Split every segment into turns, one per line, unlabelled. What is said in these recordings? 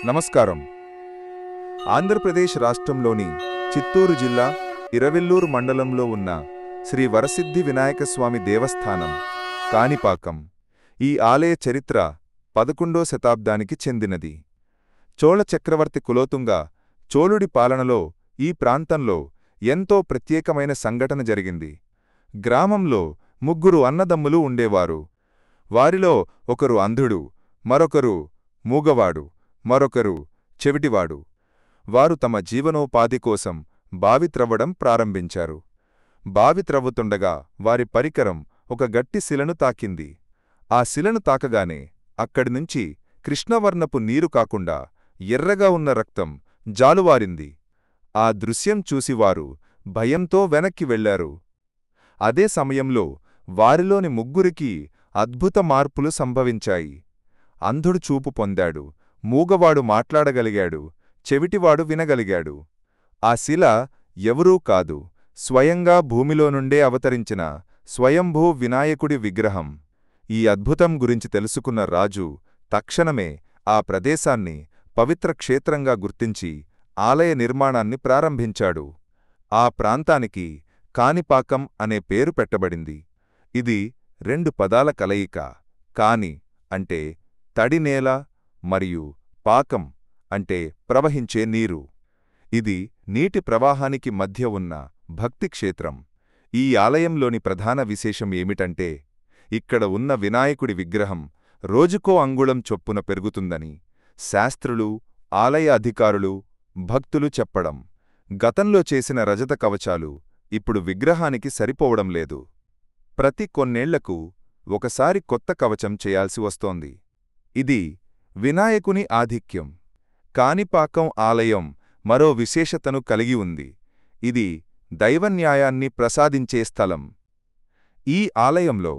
నమస్కారం. ఆంధ్రప్రదేశ్ రాష్ట్రంలోని చిత్తూరు జిల్లా ఇరవెల్లూరు మండలంలో ఉన్న శ్రీ వరసిద్ధి వినాయకస్వామి దేవస్థానం కాణిపాకం. ఈ ఆలయ చరిత్ర 11వ శతాబ్దానికి చెందినది. చోళ చక్రవర్తి కులోతుంగ చోళుడి పాలనలో ఈ ప్రాంతంలో ఎంతో ప్రత్యేకమైన సంఘటన జరిగింది. గ్రామంలో 3 అన్నదమ్ములు ఉండేవారు. వారిలో ఒకరు అంధుడు, మరొకరు మూగవాడు, మరొకరు చెవిటివాడు. వారు తమ జీవనోపాధి కోసం బావి త్రవ్వడం ప్రారంభించారు. బావి త్రవ్వుతుండగా వారి పరికరం ఒక గట్టి శిలను తాకింది. ఆ శిలను తాకగానే అక్కడినుంచి కృష్ణవర్ణపు నీరు కాకుండా ఎర్రగా ఉన్న రక్తం జాలువారింది. ఆ దృశ్యం చూసి వారు భయంతో వెనక్కి వెళ్లారు. అదే సమయంలో వారిలోని 3కి అద్భుత మార్పులు సంభవించాయి. అంధుడు చూపు పొందాడు, మూగవాడు మాట్లాడగలిగాడు, చెవిటివాడు వినగలిగాడు. ఆ శిల ఎవరూ కాదు, స్వయంగా భూమిలో నుండే అవతరించిన స్వయంభూ వినాయకుడి విగ్రహం. ఈ అద్భుతం గురించి తెలుసుకున్న రాజు తక్షణమే ఆ ప్రదేశాన్ని పవిత్ర క్షేత్రంగా గుర్తించి ఆలయ నిర్మాణాన్ని ప్రారంభించాడు. ఆ ప్రాంతానికి కాణిపాకం అనే పేరు పెట్టబడింది. ఇది 2 పదాల కలయిక. కాని అంటే తడినేల మరియు పాకం అంటే ప్రవహించే నీరు. ఇది నీటి ప్రవాహానికి మధ్య ఉన్న భక్తి క్షేత్రం. ఈ ఆలయంలోని ప్రధాన విశేషం ఏమిటంటే ఇక్కడ ఉన్న వినాయకుడి విగ్రహం రోజుకో అంగుళం చొప్పున పెరుగుతుందని శాస్త్రులు, ఆలయ అధికారులు, భక్తులు చెప్పడం. గతంలో చేసిన రజత కవచాలు ఇప్పుడు విగ్రహానికి సరిపోవడం లేదు. ప్రతి కొన్నేళ్లకు ఒకసారి కొత్త కవచం చేయాల్సి వస్తోంది. ఇది వినాయకుని ఆధిక్యం. కాణిపాకం ఆలయం మరో విశేషతను కలిగి ఉంది. ఇది దైవన్యాయాన్ని ప్రసాదించే స్థలం. ఈ ఆలయంలో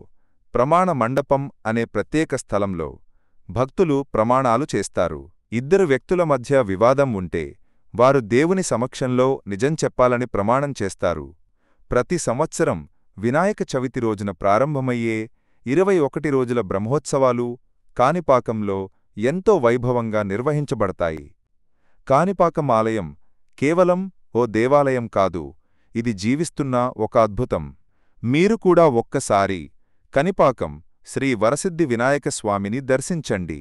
ప్రమాణ మండపం అనే ప్రత్యేక స్థలంలో భక్తులు ప్రమాణాలు చేస్తారు. 2 వ్యక్తుల మధ్య వివాదం ఉంటే వారు దేవుని సమక్షంలో నిజం చెప్పాలని ప్రమాణం చేస్తారు. ప్రతి సంవత్సరం వినాయక చవితి రోజున ప్రారంభమయ్యే 21 రోజుల బ్రహ్మోత్సవాలు కాణిపాకంలో ఎంతో వైభవంగా నిర్వహించబడతాయి. కాణిపాకం ఆలయం కేవలం ఓ దేవాలయం కాదు, ఇది జీవిస్తున్న ఒక అద్భుతం. మీరు కూడా ఒక్కసారి కాణిపాకం శ్రీ వరసిద్ధి వినాయక స్వామిని దర్శించండి.